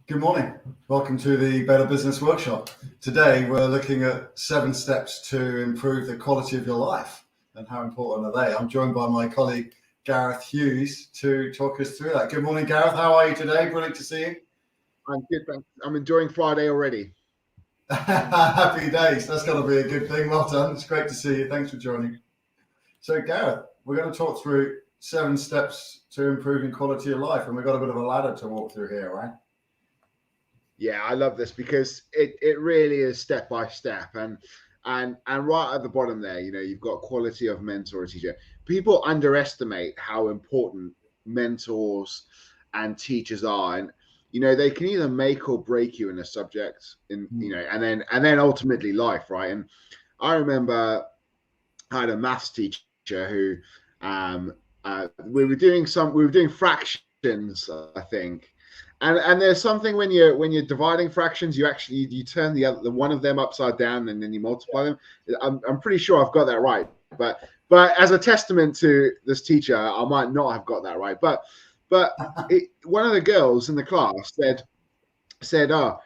Good morning. Welcome to the Better Business Workshop. Today we're looking at 7 steps to improve the quality of your life and how important are they. I'm joined by my colleague Gareth Hughes to talk us through that. Good morning, Gareth. How are you today? Brilliant to see you. I'm good, thanks. I'm enjoying Friday already. Happy days. That's got to be a good thing. Well done. It's great to see you. Thanks for joining. So, Gareth, we're going to talk through 7 steps to improving quality of life, and we've got a bit of a ladder to walk through here, right? Yeah, I love this because it really is step by step, and right at the bottom there, you've got quality of mentor or teacher. People underestimate how important mentors and teachers are, and they can either make or break you in a subject, and then ultimately life, right? And I remember I had a maths teacher who we were doing fractions, I think. And there's something when you're dividing fractions, you turn the one of them upside down and then you multiply them. I'm pretty sure I've got that right, but as a testament to this teacher, I might not have got that right. But one of the girls in the class said, oh,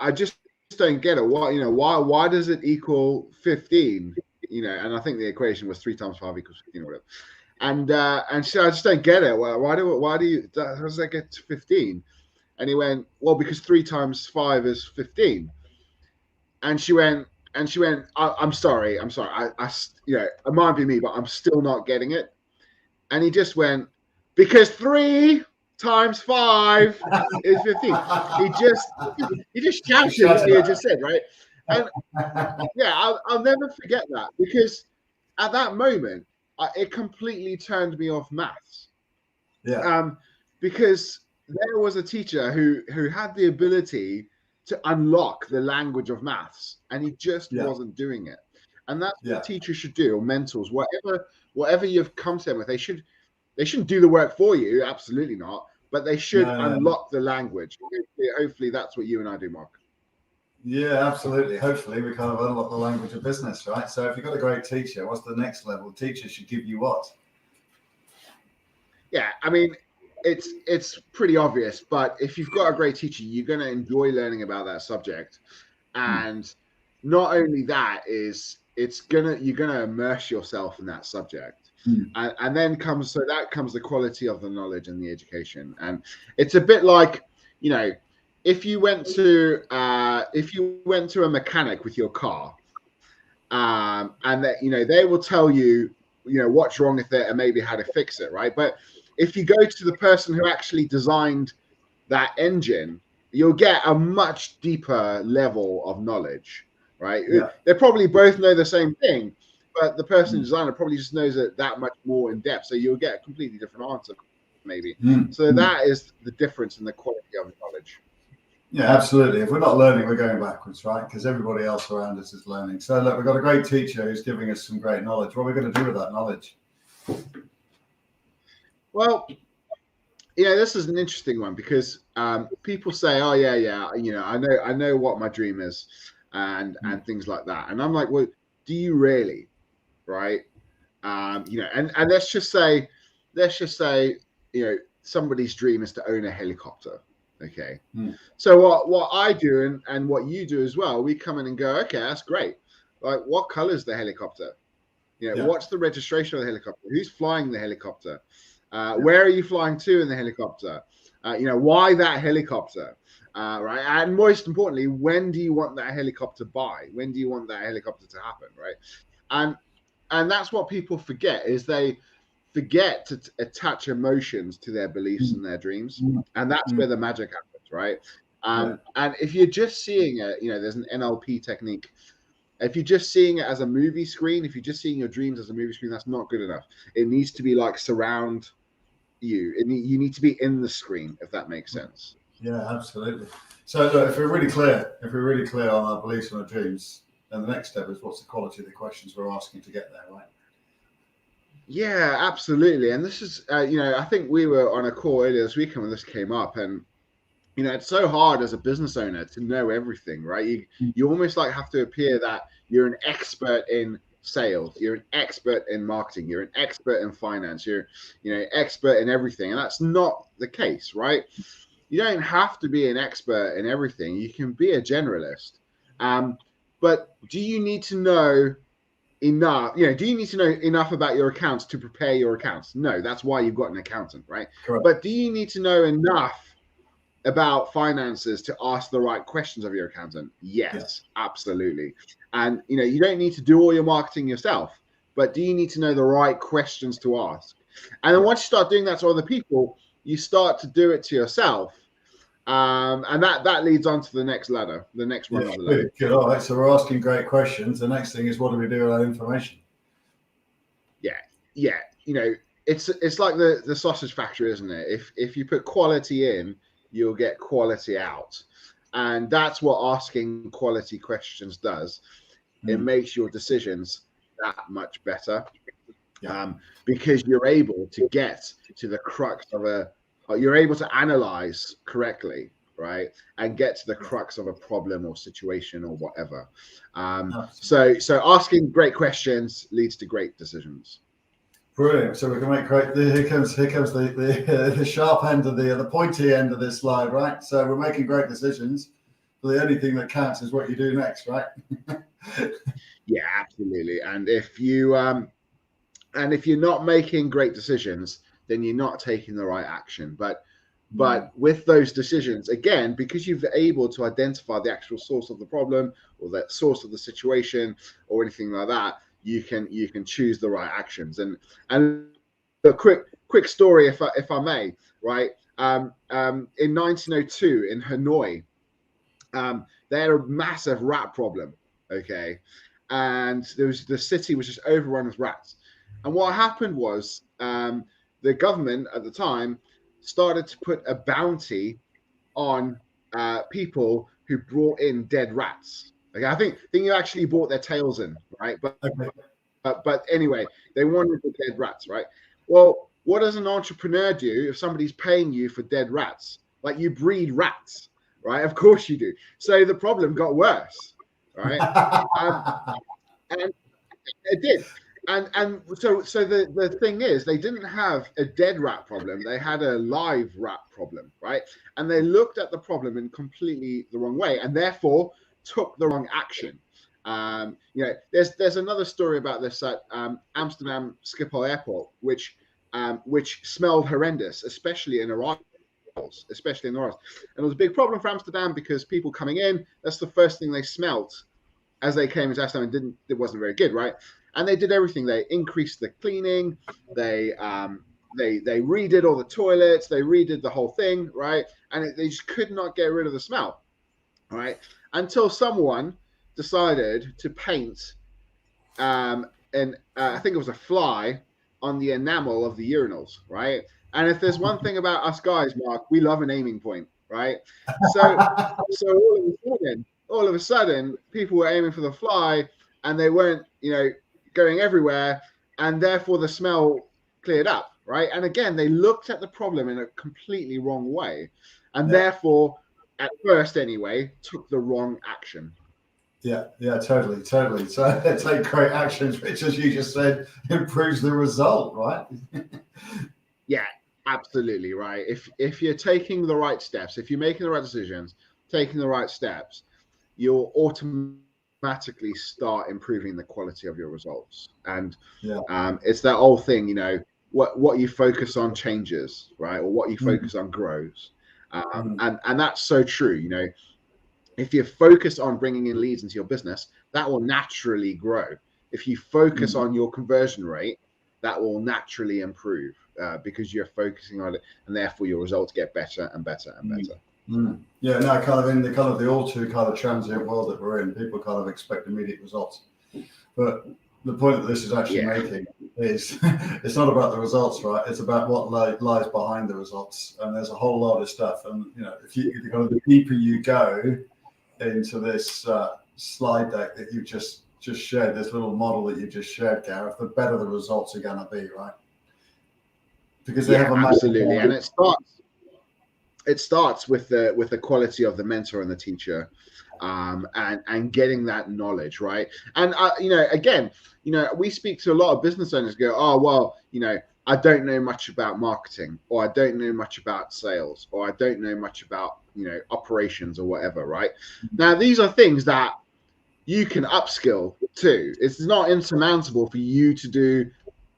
I just don't get it. Why does it equal 15? And I think the equation was 3 times 5 equals 15 or whatever. And she said, I just don't get it. Why does that get to 15? And he went, well, because 3 times 5 is 15. And she went, I'm sorry. It might be me, but I'm still not getting it. And he just went, because 3 times 5 is 15. He just shouted what he had just said, right? And yeah, I'll never forget that, because at that moment, it completely turned me off maths. Yeah. Because there was a teacher who had the ability to unlock the language of maths, and he just wasn't doing it. And that's what teachers should do, or mentors, whatever you've come to them with. They shouldn't do the work for you, absolutely not. But they should unlock the language. Hopefully, that's what you and I do, Mark. Yeah, absolutely. Hopefully, we kind of unlock the language of business, right? So, if you've got a great teacher, what's the next level? Teachers should give you what? Yeah, I mean, it's pretty obvious, but if you've got a great teacher, you're going to enjoy learning about that subject. And not only that, you're gonna immerse yourself in that subject. And then comes the quality of the knowledge and the education. And it's a bit like, if you went to a mechanic with your car, and that they will tell you what's wrong with it and maybe how to fix it, right? But if you go to the person who actually designed that engine, you'll get a much deeper level of knowledge, right? They probably both know the same thing, but the person who designed it probably just knows it that much more in depth. So you'll get a completely different answer, maybe. So that is the difference in the quality of knowledge. Yeah, absolutely. If we're not learning, we're going backwards, right? Because everybody else around us is learning. So, look, we've got a great teacher who's giving us some great knowledge. What are we going to do with that knowledge? Well, this is an interesting one, because people say, "Oh, yeah, I know what my dream is," and things like that. And I'm like, "Well, do you really?" Right? And let's just say, somebody's dream is to own a helicopter. Okay. So what I do and what you do as well, we come in and go, okay, that's great. Like, what color is the helicopter? What's the registration of the helicopter? Who's flying the helicopter? Where are you flying to in the helicopter? Why that helicopter? Right. And most importantly, when do you want that helicopter by? When do you want that helicopter to happen? Right. And that's what people forget, is they forget to attach emotions to their beliefs and their dreams. And that's where the magic happens, right? And if you're just seeing it, there's an NLP technique. If you're just seeing it as a movie screen, if you're just seeing your dreams as a movie screen, that's not good enough. It needs to be like surround you. You need to be in the screen, if that makes sense. Yeah, absolutely. So, look, if we're really clear on our beliefs and our dreams, then the next step is, what's the quality of the questions we're asking to get there, right? Yeah, absolutely. And this is, I think we were on a call earlier this weekend when this came up, and it's so hard as a business owner to know everything, right? You almost like have to appear that you're an expert in sales, you're an expert in marketing, you're an expert in finance, you're expert in everything, and that's not the case, right? you don't have to be an expert in everything. You can be a generalist. But do you need to know enough? Do you need to know enough about your accounts to prepare your accounts? No, that's why you've got an accountant, right? Correct. But do you need to know enough about finances to ask the right questions of your accountant? Yes, absolutely. And you don't need to do all your marketing yourself, but do you need to know the right questions to ask? And then once you start doing that to other people, you start to do it to yourself. And that leads on to the next ladder, the next rung of the ladder. Good. All right. So we're asking great questions. The next thing is, what do we do with that information? Yeah. It's like the sausage factory, isn't it? If you put quality in, you'll get quality out. And that's what asking quality questions does. It makes your decisions that much better. Because you're able to get to the crux of you're able to analyze correctly, right? And get to the crux of a problem or situation or whatever. So asking great questions leads to great decisions. Brilliant. So we can make great. Here comes the sharp end of the pointy end of this slide, right? So we're making great decisions. But the only thing that counts is what you do next, right? Yeah, absolutely. And if you're not making great decisions, then you're not taking the right action. But with those decisions, again, because you've been able to identify the actual source of the problem or the source of the situation or anything like that, you can choose the right actions. And a quick story, if I may, right? In 1902 in Hanoi, they had a massive rat problem. Okay, and the city was just overrun with rats. And what happened was the government at the time started to put a bounty on people who brought in dead rats. Okay, I think you actually brought their tails in, right? But anyway, they wanted the dead rats, right? Well, what does an entrepreneur do if somebody's paying you for dead rats? Like, you breed rats, right? Of course you do. So the problem got worse, right? And it did. And so the thing is, they didn't have a dead rat problem. They had a live rat problem, right? And they looked at the problem in completely the wrong way, and therefore took the wrong action. There's another story about this at Amsterdam Schiphol Airport, which smelled horrendous, especially in arrivals. And it was a big problem for Amsterdam because people coming in, that's the first thing they smelt as they came into Amsterdam, and it wasn't very good, right? And they did everything. They increased the cleaning. They redid all the toilets. They redid the whole thing, right? And they just could not get rid of the smell, right? Until someone decided to paint, I think it was a fly on the enamel of the urinals, right? And if there's one thing about us guys, Mark, we love an aiming point, right? So all of a sudden, people were aiming for the fly, and they weren't, going everywhere, and therefore the smell cleared up, right? And again, they looked at the problem in a completely wrong way, and therefore, at first anyway, took the wrong action. Yeah, totally. So they take great actions, which, as you just said, improves the result, right? Yeah, absolutely, right. If you're taking the right steps, if you're making the right decisions, taking the right steps, you'll automatically start improving the quality of your results. And it's that old thing, what you focus on changes, right? Or what you focus on grows. And that's so true. If you're focused on bringing in leads into your business, that will naturally grow. If you focus on your conversion rate, that will naturally improve because you're focusing on it, and therefore your results get better and better and better. Yeah, no, kind of in the all too kind of transient world that we're in, people kind of expect immediate results. But the point that this is actually making is it's not about the results, right? It's about what lies behind the results. And there's a whole lot of stuff. And if you kind of the deeper you go into this slide deck that you've just shared, this little model that you just shared, Gareth, the better the results are going to be, right? Because they have a absolutely, and it starts. it starts with the quality of the mentor and the teacher, and getting that knowledge, right? And again, we speak to a lot of business owners, go, oh well, I don't know much about marketing, or I don't know much about sales, or I don't know much about operations or whatever, right? Now these are things that you can upskill too. It's not insurmountable for you to do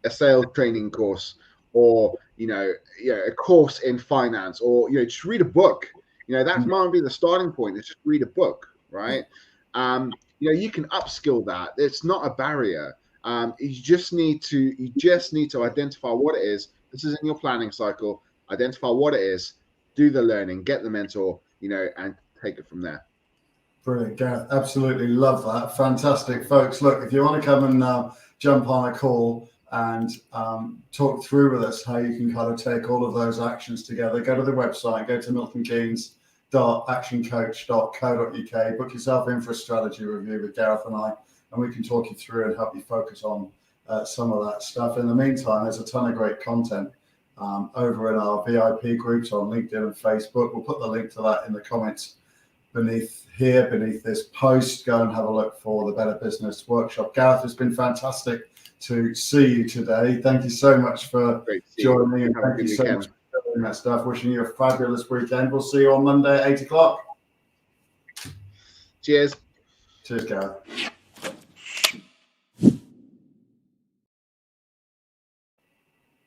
a sales training course, or a course in finance, or just read a book. That might be the starting point. Is just read a book, right? You can upskill that. It's not a barrier. You just need to identify what it is. This is in your planning cycle. Identify what it is, do the learning, get the mentor, and take it from there. Brilliant, Gareth. Absolutely love that. Fantastic, folks. Look, if you want to come and jump on a call and talk through with us how you can kind of take all of those actions together, go to the website, go to miltonkeynes.actioncoach.co.uk, book yourself in for a strategy review with Gareth and I, and we can talk you through and help you focus on some of that stuff. In the meantime, there's a ton of great content over in our VIP groups on LinkedIn and Facebook. We'll put the link to that in the comments beneath this post. Go and have a look for the Better Business Workshop. Gareth, it's been fantastic to see you today. Thank you so much for joining me, and thank you so much for doing that stuff. Wishing you a fabulous weekend. We'll see you on Monday at 8 o'clock. Cheers. Cheers, Gareth.